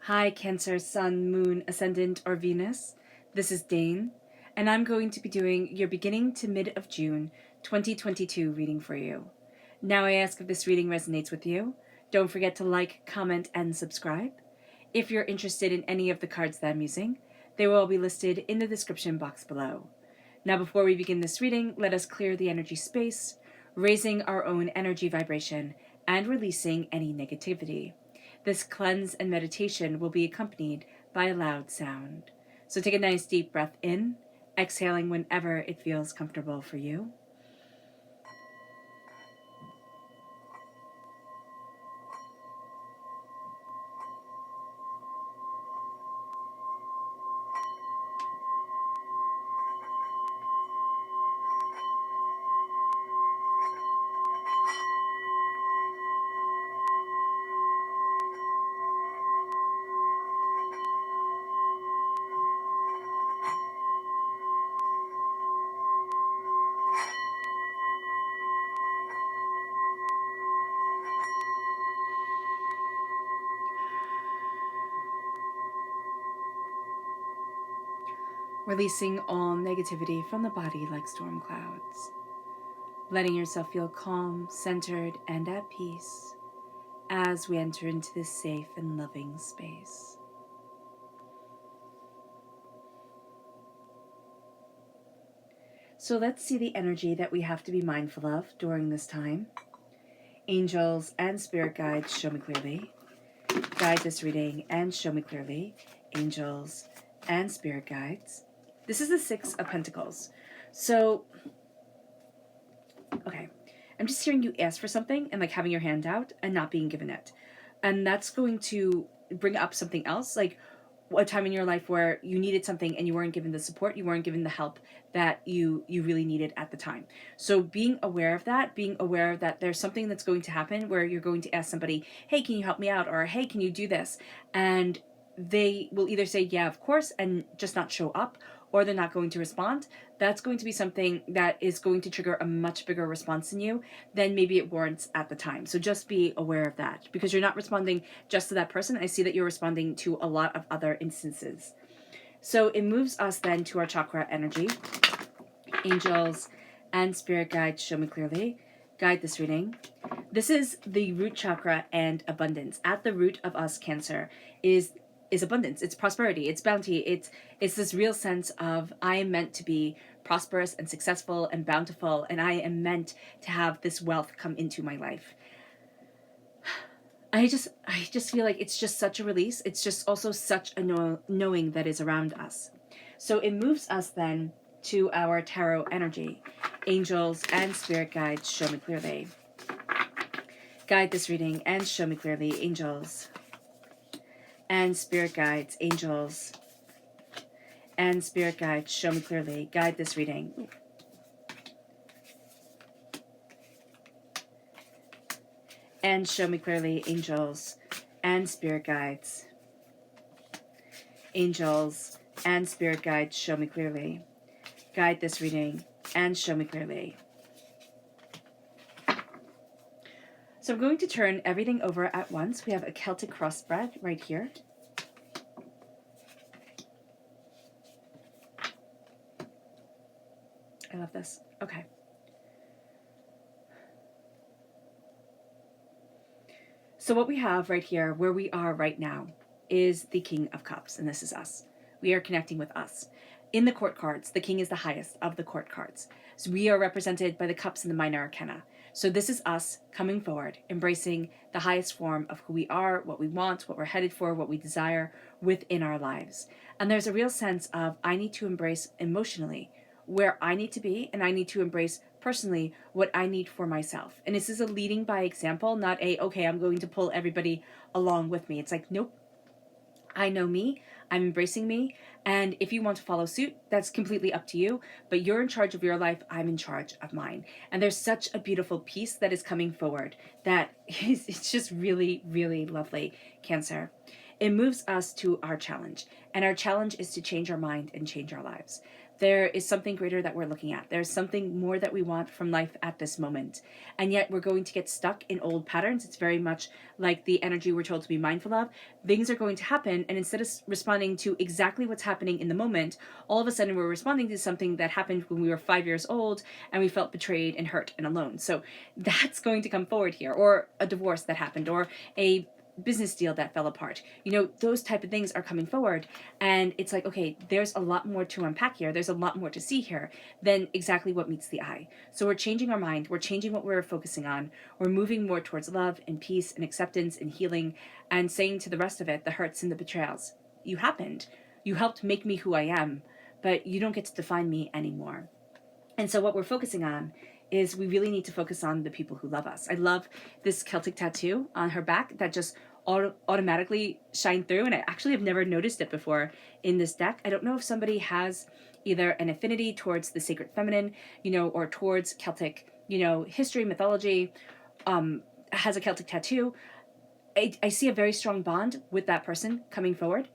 Hi, Cancer, Sun, Moon, Ascendant, or Venus. This is Dane, and I'm going to be doing your beginning to mid of June 2022 reading for you. Now I ask if this reading resonates with you. Don't forget to like, comment, and subscribe. If you're interested in any of the cards that I'm using, they will all be listed in the description box below. Now before we begin this reading, let us clear the energy space, raising our own energy vibration and releasing any negativity. This cleanse and meditation will be accompanied by a loud sound. So take a nice deep breath in, exhaling whenever it feels comfortable for you. Releasing all negativity from the body like storm clouds. Letting yourself feel calm, centered, and at peace as we enter into this safe and loving space. So let's see the energy that we have to be mindful of during this time. Angels and spirit guides, show me clearly. Guide this reading and show me clearly. Angels and spirit guides. This is the Six of Pentacles. So, okay, I'm just hearing you ask for something and like having your hand out and not being given it. And that's going to bring up something else, like a time in your life where you needed something and you weren't given the support, you weren't given the help that you really needed at the time. So being aware of that, there's something that's going to happen where you're going to ask somebody, hey, can you help me out? Or hey, can you do this? And they will either say, yeah, of course, and just not show up, or they're not going to respond. That's going to be something that is going to trigger a much bigger response in you than maybe it warrants at the time. So just be aware of that, because you're not responding just to that person. I see that you're responding to a lot of other instances. So it moves us then to our chakra energy. Angels and spirit guides, show me clearly. Guide this reading. This is the root chakra and abundance. At the root of us, Cancer, is abundance, it's prosperity, it's bounty, it's this real sense of I am meant to be prosperous and successful and bountiful, and I am meant to have this wealth come into my life. I just feel like it's just such a release. It's just also such a knowing that is around us. So it moves us then to our tarot energy. Angels and spirit guides, show me clearly. Guide this reading and show me clearly. Angels and spirit guides, angels and spirit guides, show me clearly. Guide this reading. And show me clearly, angels and spirit guides. Angels and spirit guides, show me clearly. Guide this reading and show me clearly. So I'm going to turn everything over at once. We have a Celtic crossbred right here. I love this. Okay. So what we have right here, where we are right now, is the King of Cups, and this is us. We are connecting with us. In the court cards, the King is the highest of the court cards. So we are represented by the cups and the minor arcana. So this is us coming forward, embracing the highest form of who we are, what we want, what we're headed for, what we desire within our lives. And there's a real sense of I need to embrace emotionally where I need to be, and I need to embrace personally what I need for myself. And this is a leading by example, not a, okay, I'm going to pull everybody along with me. It's like, nope, I know me, I'm embracing me, and if you want to follow suit, that's completely up to you, but you're in charge of your life, I'm in charge of mine. And there's such a beautiful piece that is coming forward that it's just really, really lovely, Cancer. It moves us to our challenge, and our challenge is to change our mind and change our lives. there is something greater that we're looking at. There's something more that we want from life at this moment. And yet we're going to get stuck in old patterns. It's very much like the energy we're told to be mindful of. Things are going to happen, and instead of responding to exactly what's happening in the moment, all of a sudden we're responding to something that happened when we were 5 years old and we felt betrayed and hurt and alone. So that's going to come forward here, or a divorce that happened, or a business deal that fell apart. Those type of things are coming forward, and it's like, okay, there's a lot more to unpack here. There's a lot more to see here than exactly what meets the eye. So we're changing our mind. We're changing what we're focusing on. We're moving more towards love and peace and acceptance and healing, and saying to the rest of it, the hurts and the betrayals, you happened. You helped make me who I am, but you don't get to define me anymore. And so what we're focusing on is we really need to focus on the people who love us. I love this Celtic tattoo on her back that just automatically shine through, and I actually have never noticed it before in this deck. I don't know if somebody has either an affinity towards the sacred feminine, or towards Celtic, history, mythology, has a Celtic tattoo. I see a very strong bond with that person coming forward,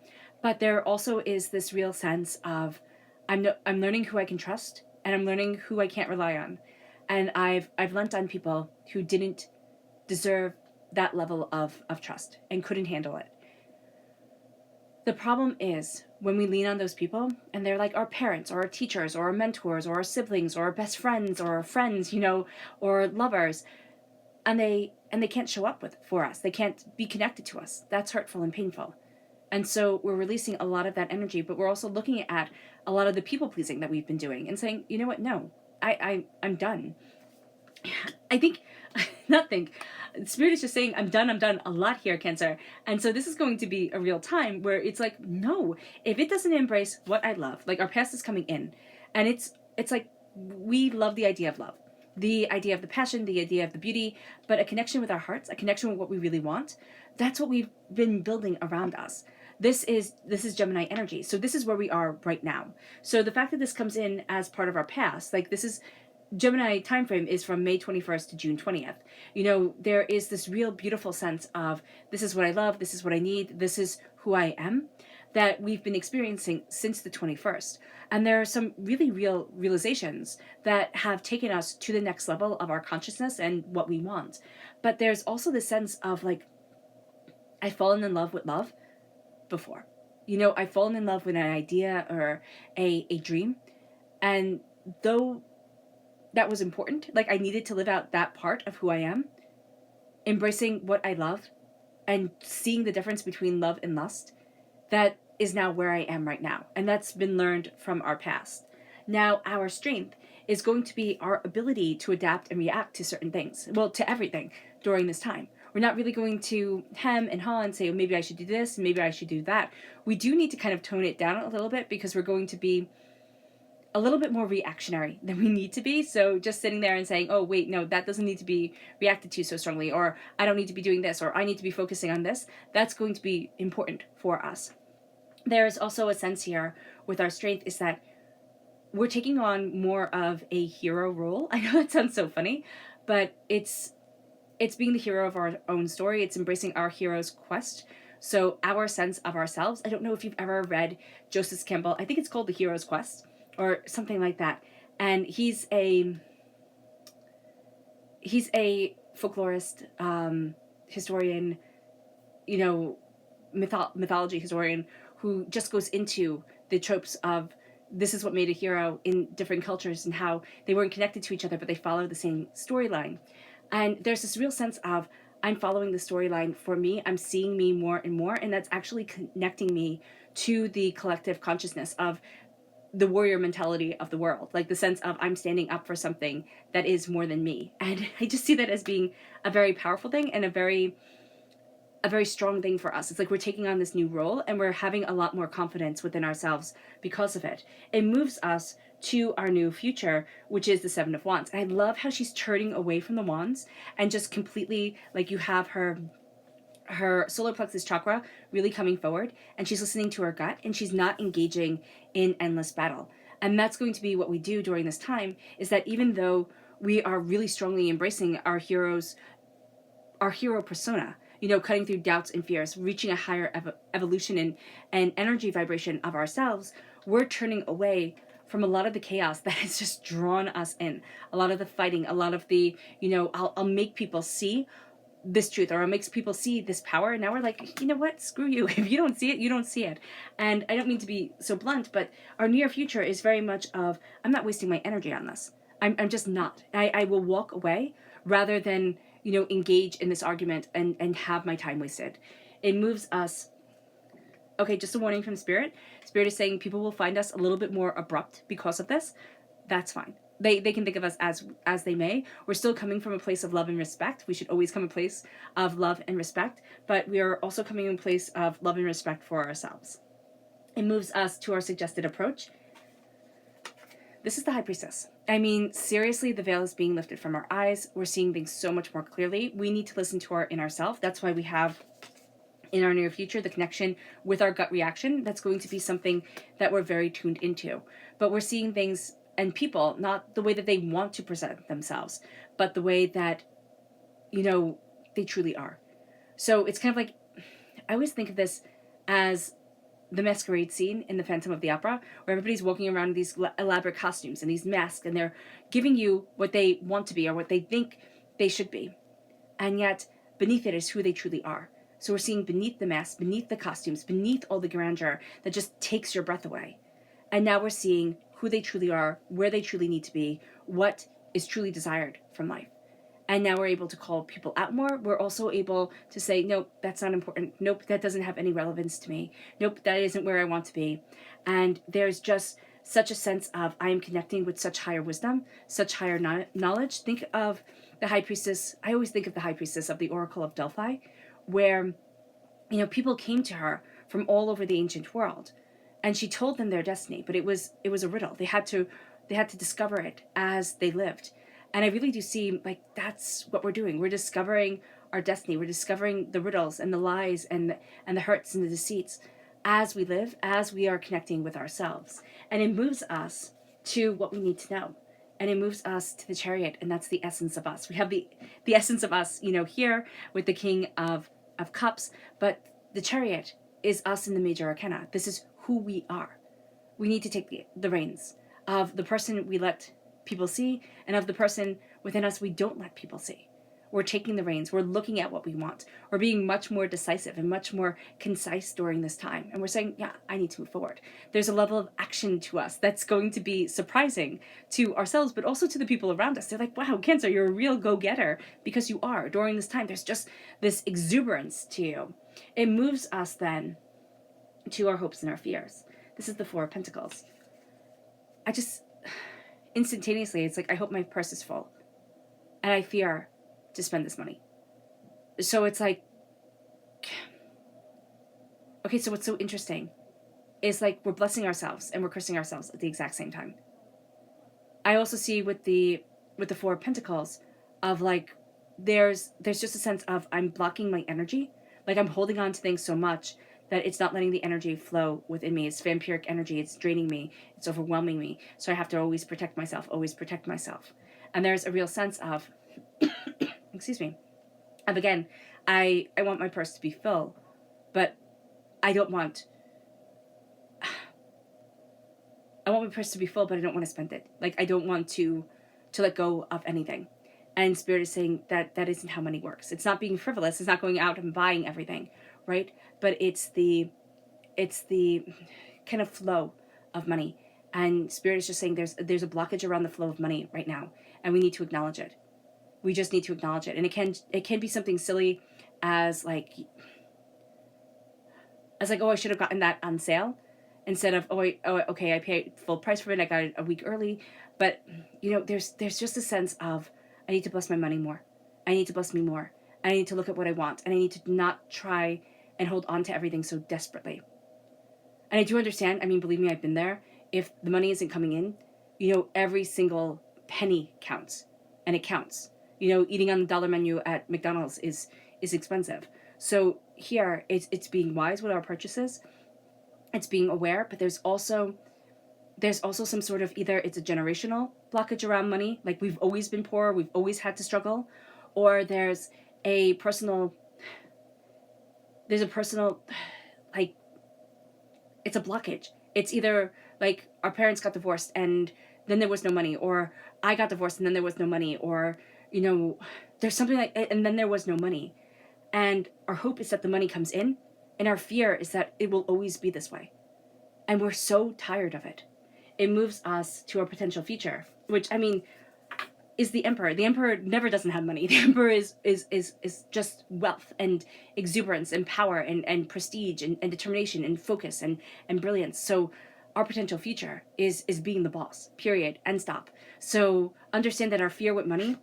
but there also is this real sense of I'm learning who I can trust, and I'm learning who I can't rely on. And I've lent on people who didn't deserve that level of trust and couldn't handle it. The problem is when we lean on those people and they're like our parents or our teachers or our mentors or our siblings or our best friends or our friends, or lovers, and they can't show up for us. They can't be connected to us. That's hurtful and painful. And so we're releasing a lot of that energy, but we're also looking at a lot of the people pleasing that we've been doing and saying, you know what? No, I'm done. Spirit is just saying, I'm done a lot here, Cancer. And so this is going to be a real time where it's like, no, if it doesn't embrace what I love, like our past is coming in, and it's like, we love the idea of love, the idea of the passion, the idea of the beauty, but a connection with our hearts, a connection with what we really want. That's what we've been building around us. This is Gemini energy. So this is where we are right now. So the fact that this comes in as part of our past, like this is Gemini time frame is from May 21st to June 20th. There is this real beautiful sense of this is what I love, this is what I need, this is who I am, that we've been experiencing since the 21st. And there are some really real realizations that have taken us to the next level of our consciousness and what we want. But there's also the sense of like, I've fallen in love with love before. I've fallen in love with an idea or a dream. And though that was important, like I needed to live out that part of who I am, embracing what I love and seeing the difference between love and lust, that is now where I am right now. And that's been learned from our past. Now our strength is going to be our ability to adapt and react to certain things, well, to everything during this time. We're not really going to hem and haw and say, oh, maybe I should do this, and maybe I should do that. We do need to kind of tone it down a little bit because we're going to be a little bit more reactionary than we need to be. So just sitting there and saying, oh, wait, no, that doesn't need to be reacted to so strongly, or I don't need to be doing this, or I need to be focusing on this, that's going to be important for us. There's also a sense here with our strength is that we're taking on more of a hero role. I know that sounds so funny, but it's being the hero of our own story. It's embracing our hero's quest. So our sense of ourselves. I don't know if you've ever read Joseph Campbell. I think it's called The Hero's Quest or something like that. And he's a folklorist, historian, mythology historian who just goes into the tropes of this is what made a hero in different cultures and how they weren't connected to each other, but they follow the same storyline. And there's this real sense of I'm following the storyline for me. I'm seeing me more and more. And that's actually connecting me to the collective consciousness of the warrior mentality of the world, like the sense of I'm standing up for something that is more than me. And I just see that as being a very powerful thing and a very strong thing for us. It's like we're taking on this new role and we're having a lot more confidence within ourselves because of it. It moves us to our new future, which is the Seven of Wands. And I love how she's turning away from the wands and just completely, like you have her solar plexus chakra really coming forward, and she's listening to her gut, and she's not engaging in endless battle. And that's going to be what we do during this time, is that even though we are really strongly embracing our hero persona, cutting through doubts and fears, reaching a higher evolution and energy vibration of ourselves, we're turning away from a lot of the chaos that has just drawn us in, a lot of the fighting, a lot of the, I'll make people see this truth, or it makes people see this power. And now we're like, you know what, screw you. If you don't see it, you don't see it. And I don't mean to be so blunt, but our near future is very much of, I'm not wasting my energy on this. I'm just not. I will walk away rather than, engage in this argument and have my time wasted. It moves us. Okay, just a warning from Spirit. Spirit is saying people will find us a little bit more abrupt because of this. That's fine. They can think of us as they may. We're still coming from a place of love and respect. We should always come from a place of love and respect, but we are also coming in a place of love and respect for ourselves. It moves us to our suggested approach. This is the High Priestess. I mean, seriously, the veil is being lifted from our eyes. We're seeing things so much more clearly. We need to listen to our inner self. That's why we have in our near future the connection with our gut reaction. That's going to be something that we're very tuned into. But we're seeing things and people, not the way that they want to present themselves, but the way that, they truly are. So it's kind of like, I always think of this as the masquerade scene in the Phantom of the Opera, where everybody's walking around in these elaborate costumes and these masks, and they're giving you what they want to be or what they think they should be. And yet, beneath it is who they truly are. So we're seeing beneath the mask, beneath the costumes, beneath all the grandeur that just takes your breath away. And now we're seeing who they truly are, where they truly need to be, what is truly desired from life. And now we're able to call people out more. We're also able to say, nope, that's not important. Nope, that doesn't have any relevance to me. Nope, that isn't where I want to be. And there's just such a sense of, I am connecting with such higher wisdom, such higher knowledge. Think of the High Priestess. I always think of the High Priestess of the Oracle of Delphi, where, people came to her from all over the ancient world. And she told them their destiny, but it was a riddle. They had to discover it as they lived. And I really do see, like, that's what we're doing. We're discovering our destiny. We're discovering the riddles and the lies and the hurts and the deceits as we live, as we are connecting with ourselves. And it moves us to what we need to know. And it moves us to the Chariot, and that's the essence of us. We have the essence of us, here with the King of Cups, but the Chariot is us in the major arcana. This is who we are. We need to take the reins of the person we let people see and of the person within us we don't let people see. We're taking the reins. We're looking at what we want. We're being much more decisive and much more concise during this time. And we're saying, yeah, I need to move forward. There's a level of action to us that's going to be surprising to ourselves, but also to the people around us. They're like, wow, Cancer, you're a real go-getter, because you are. During this time, there's just this exuberance to you. It moves us then to our hopes and our fears. This is the Four of Pentacles. Instantaneously, it's like, I hope my purse is full. And I fear to spend this money. So it's like, okay, so what's so interesting is, like, we're blessing ourselves and we're cursing ourselves at the exact same time. I also see with the Four of Pentacles of, like, there's just a sense of, I'm blocking my energy. Like, I'm holding on to things so much that it's not letting the energy flow within me. It's vampiric energy. It's draining me. It's overwhelming me. So I have to always protect myself, always protect myself. And there's a real sense of, excuse me, of, again, I want my purse to be full, but I want my purse to be full, but I don't want to spend it. Like, I don't want to let go of anything. And Spirit is saying that isn't how money works. It's not being frivolous. It's not going out and buying everything, right? But it's the kind of flow of money. And Spirit is just saying there's a blockage around the flow of money right now, and we need to acknowledge it. We just need to acknowledge it. And it can be something silly as like, oh, I should have gotten that on sale, instead of, okay, I paid full price for it, I got it a week early. But there's just a sense of, I need to bless my money more. I need to bless me more. I need to look at what I want, and I need to not try and hold on to everything so desperately. And I do understand. I mean, believe me, I've been there. If the money isn't coming in, every single penny counts, and it counts. Eating on the dollar menu at McDonald's is expensive. So here, it's being wise with our purchases. It's being aware, but there's also some sort of, either it's a generational blockage around money, like we've always been poor, we've always had to struggle, or there's a personal, like, it's a blockage. It's either like our parents got divorced and then there was no money, or I got divorced and then there was no money, or, you know, there's something like, and then there was no money. And our hope is that the money comes in, and our fear is that it will always be this way. And we're so tired of it. It moves us to our potential future, which, I mean, is the emperor. The emperor never doesn't have money. The emperor is just wealth and exuberance and power and prestige and determination and focus and brilliance. So our potential future is being the boss, period, and stop. So understand that our fear with money,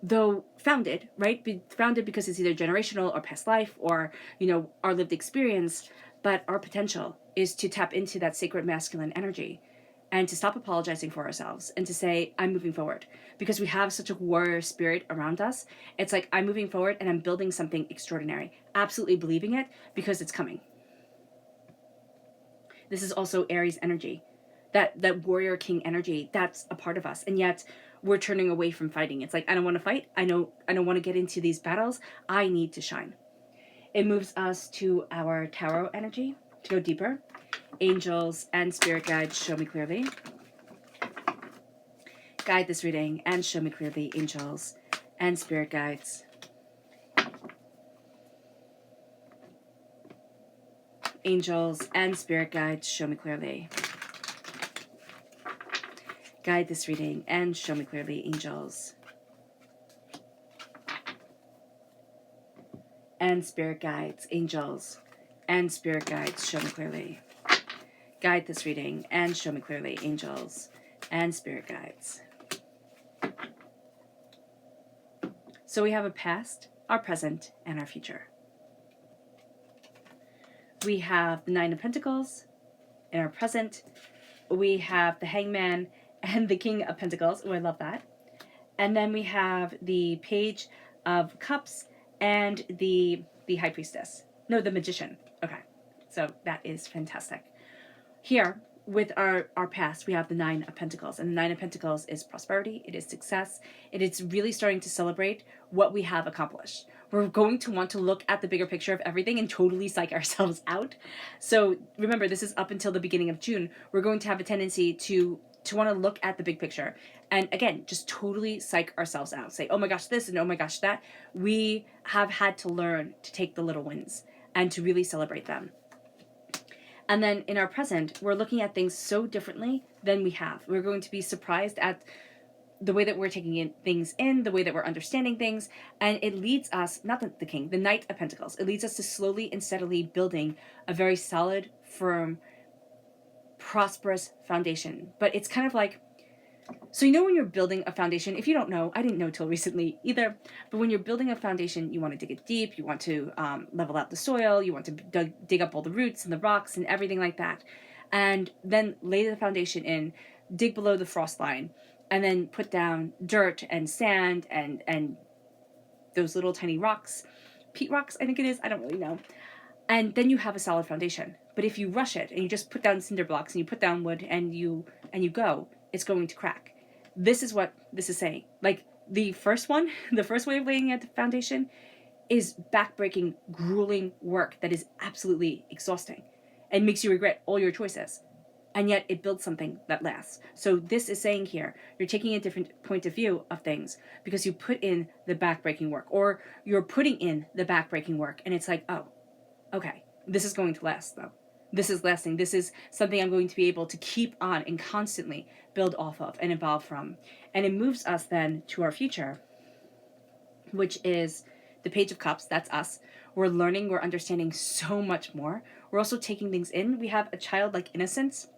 though founded, right? Founded because it's either generational or past life or, you know, our lived experience, but our potential is to tap into that sacred masculine energy and to stop apologizing for ourselves and to say, I'm moving forward. Because we have such a warrior spirit around us. It's like, I'm moving forward and I'm building something extraordinary. Absolutely believing it because it's coming. This is also Aries energy. That warrior king energy, that's a part of us. And yet we're turning away from fighting. It's like, I don't want to fight. I don't want to get into these battles. I need to shine. It moves us to our tarot energy to go deeper. Angels and spirit guides, show me clearly. Guide this reading and show me clearly, angels and spirit guides. Angels and spirit guides, show me clearly. Guide this reading and show me clearly, angels and spirit guides. Angels and spirit guides, show me clearly. Guide this reading and show me clearly, angels and spirit guides. So we have a past, our present, and our future. We have the Nine of Pentacles in our present. We have the Hangman and the King of Pentacles. Oh, I love that. And then we have the Page of Cups and the High Priestess. No, the Magician. Okay, so that is fantastic. Here, with our past, we have the Nine of Pentacles. And the Nine of Pentacles is prosperity. It is success. It is really starting to celebrate what we have accomplished. We're going to want to look at the bigger picture of everything and totally psych ourselves out. So remember, this is up until the beginning of June. We're going to have a tendency to want to look at the big picture. And again, just totally psych ourselves out. Say, oh my gosh, this and oh my gosh, that. We have had to learn to take the little wins and to really celebrate them. And then in our present, we're looking at things so differently than we have. We're going to be surprised at the way that we're taking things in, the way that we're understanding things. And it leads us, not the King, the Knight of Pentacles. It leads us to slowly and steadily building a very solid, firm, prosperous foundation. But it's kind of like, so you know when you're building a foundation, if you don't know, I didn't know till recently either, but when you're building a foundation, you want to dig it deep, you want to level out the soil, you want to dig up all the roots and the rocks and everything like that. And then lay the foundation in, dig below the frost line, and then put down dirt and sand and those little tiny rocks, peat rocks, I think it is, I don't really know. And then you have a solid foundation. But if you rush it and you just put down cinder blocks and you put down wood and you go, it's going to crack. This is what this is saying. Like the first way of laying out the foundation is backbreaking, grueling work that is absolutely exhausting and makes you regret all your choices. And yet it builds something that lasts. So this is saying here, you're taking a different point of view of things because you put in the backbreaking work, or you're putting in the backbreaking work, and it's like, oh, okay, this is going to last though. This is lasting. This is something I'm going to be able to keep on and constantly build off of and evolve from. And it moves us then to our future, which is the Page of Cups. That's us. We're learning, we're understanding so much more. We're also taking things in. We have a childlike innocence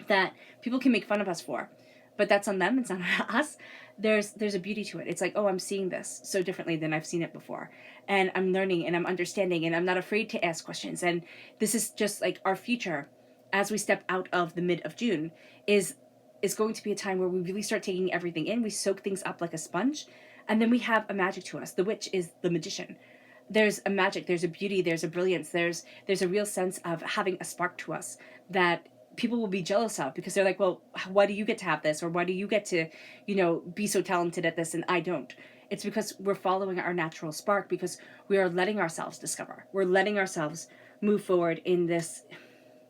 that people can make fun of us for, but that's on them, it's not on us. There's a beauty to it. It's like, oh, I'm seeing this so differently than I've seen it before, and I'm learning and I'm understanding and I'm not afraid to ask questions. And this is just like our future as we step out of the mid of June is going to be a time where we really start taking everything in. We soak things up like a sponge, and then we have a magic to us. The witch is the magician. There's a magic, there's a beauty, there's a brilliance, there's a real sense of having a spark to us that people will be jealous of, because they're like, well, why do you get to have this? Or why do you get to, be so talented at this and I don't? It's because we're following our natural spark, because we are letting ourselves discover. We're letting ourselves move forward in this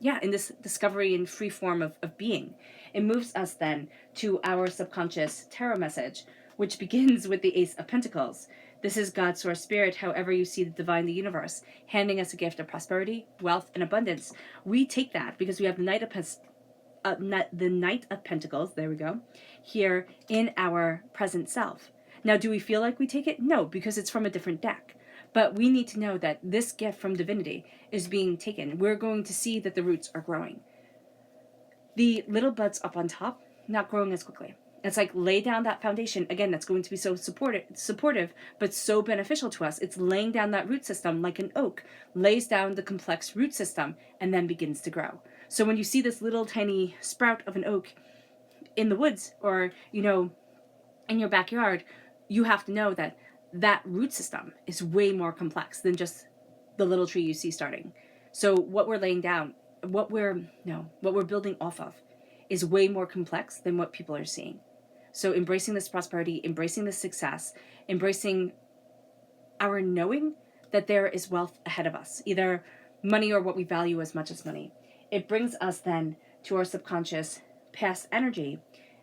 in this discovery and free form of being. It moves us then to our subconscious tarot message, which begins with the Ace of Pentacles. This is God's source spirit, however you see the divine, the universe, handing us a gift of prosperity, wealth, and abundance. We take that because we have the Knight of Pentacles, there we go, here in our present self. Now, do we feel like we take it? No, because it's from a different deck. But we need to know that this gift from divinity is being taken. We're going to see that the roots are growing. The little buds up on top, not growing as quickly. It's like lay down that foundation. Again, that's going to be so supportive, but so beneficial to us. It's laying down that root system like an oak, lays down the complex root system, and then begins to grow. So when you see this little tiny sprout of an oak in the woods or, in your backyard, you have to know that that root system is way more complex than just the little tree you see starting. So what we're laying down, what we're building off of is way more complex than what people are seeing. So embracing this prosperity, embracing this success, embracing our knowing that there is wealth ahead of us, either money or what we value as much as money. It brings us then to our subconscious past energy.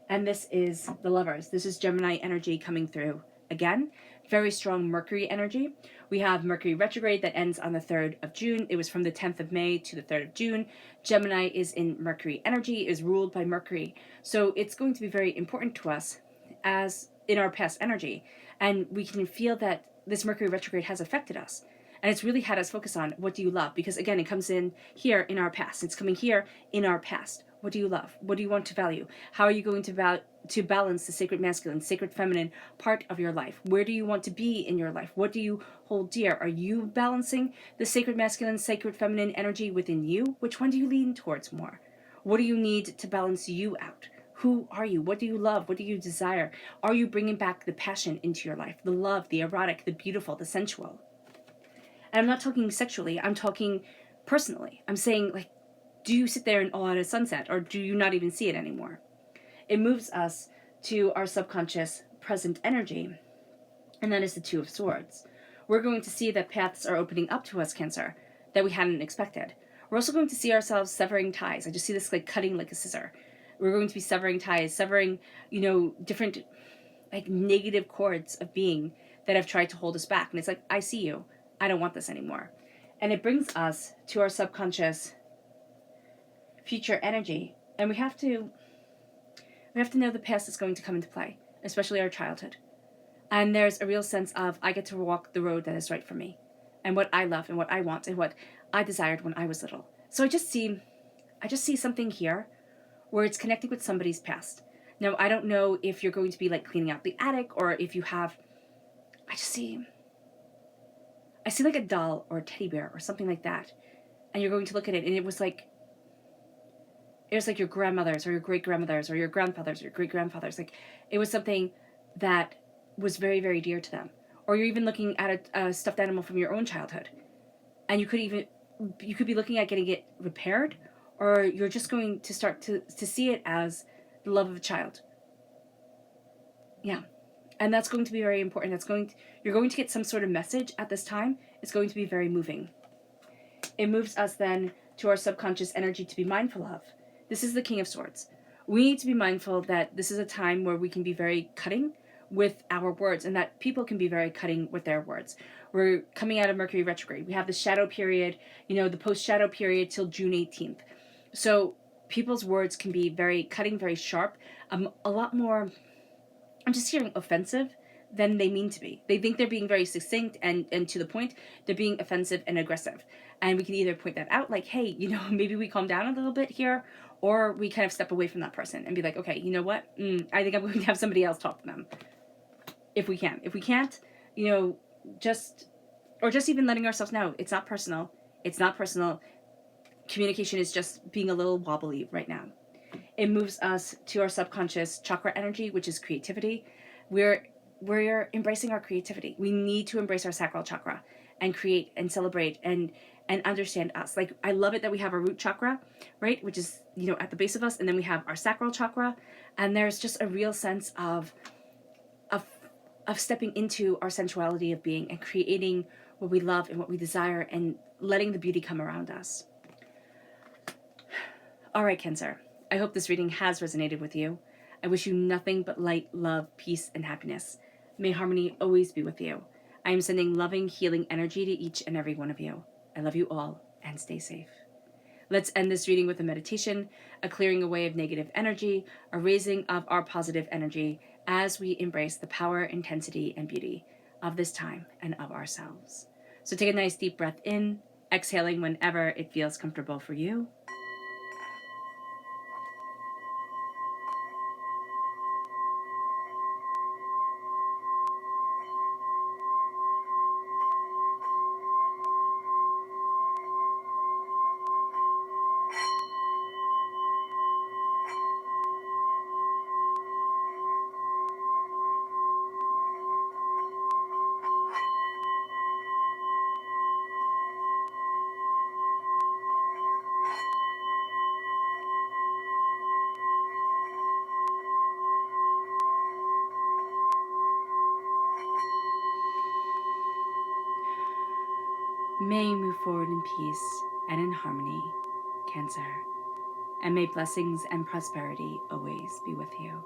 And this is the Lovers. This is Gemini energy coming through. Again, very strong Mercury energy. We have Mercury retrograde that ends on the 3rd of June. It was from the 10th of May to the 3rd of June. Gemini is in Mercury energy, is ruled by Mercury. So it's going to be very important to us as in our past energy. And we can feel that this Mercury retrograde has affected us. And it's really had us focus on what do you love? Because again, it comes in here in our past. It's coming here in our past. What do you love? What do you want to value? How are you going to balance the sacred masculine, sacred feminine part of your life? Where do you want to be in your life? What do you hold dear? Are you balancing the sacred masculine, sacred feminine energy within you? Which one do you lean towards more? What do you need to balance you out? Who are you? What do you love? What do you desire? Are you bringing back the passion into your life? The love, the erotic, the beautiful, the sensual? And I'm not talking sexually. I'm talking personally. I'm saying, like, do you sit there in awe at a sunset, or do you not even see it anymore? It moves us to our subconscious present energy, and that is the Two of Swords. We're going to see that paths are opening up to us, Cancer, that we hadn't expected. We're also going to see ourselves severing ties. I just see this like cutting like a scissor. We're going to be severing ties, severing, different like negative cords of being that have tried to hold us back. And it's like, I see you. I don't want this anymore. And it brings us to our subconscious future energy. And we have to know the past is going to come into play, especially our childhood. And there's a real sense of I get to walk the road that is right for me and what I love and what I want and what I desired when I was little. So I just see something here where it's connecting with somebody's past. Now, I don't know if you're going to be like cleaning out the attic or if you have, I see like a doll or a teddy bear or something like that. And you're going to look at it and it was like your grandmother's or your great-grandmother's or your grandfather's or your great-grandfather's. Like, it was something that was very, very dear to them. Or you're even looking at a stuffed animal from your own childhood. And you could be looking at getting it repaired, or you're just going to start to see it as the love of a child. Yeah. And that's going to be very important. You're going to get some sort of message at this time. It's going to be very moving. It moves us then to our subconscious energy to be mindful of. This is the King of Swords. We need to be mindful that this is a time where we can be very cutting with our words and that people can be very cutting with their words. We're coming out of Mercury retrograde. We have the shadow period, the post-shadow period till June 18th. So people's words can be very cutting, very sharp, a lot more, I'm just hearing offensive than they mean to be. They think they're being very succinct and to the point. They're being offensive and aggressive. And we can either point that out like, hey, maybe we calm down a little bit here, or we kind of step away from that person and be like, okay, you know what? I think I'm going to have somebody else talk to them. If we can. If we can't, just even letting ourselves know it's not personal. It's not personal. Communication is just being a little wobbly right now. It moves us to our subconscious chakra energy, which is creativity. We're embracing our creativity. We need to embrace our sacral chakra and create and celebrate and understand us. Like, I love it that we have our root chakra, right? Which is, at the base of us. And then we have our sacral chakra. And there's just a real sense of stepping into our sensuality of being and creating what we love and what we desire and letting the beauty come around us. All right, Cancer. I hope this reading has resonated with you. I wish you nothing but light, love, peace, and happiness. May harmony always be with you. I am sending loving, healing energy to each and every one of you. I love you all, and stay safe. Let's end this reading with a meditation, a clearing away of negative energy, a raising of our positive energy as we embrace the power, intensity, and beauty of this time and of ourselves. So take a nice deep breath in, exhaling whenever it feels comfortable for you. May you move forward in peace and in harmony, Cancer. And may blessings and prosperity always be with you.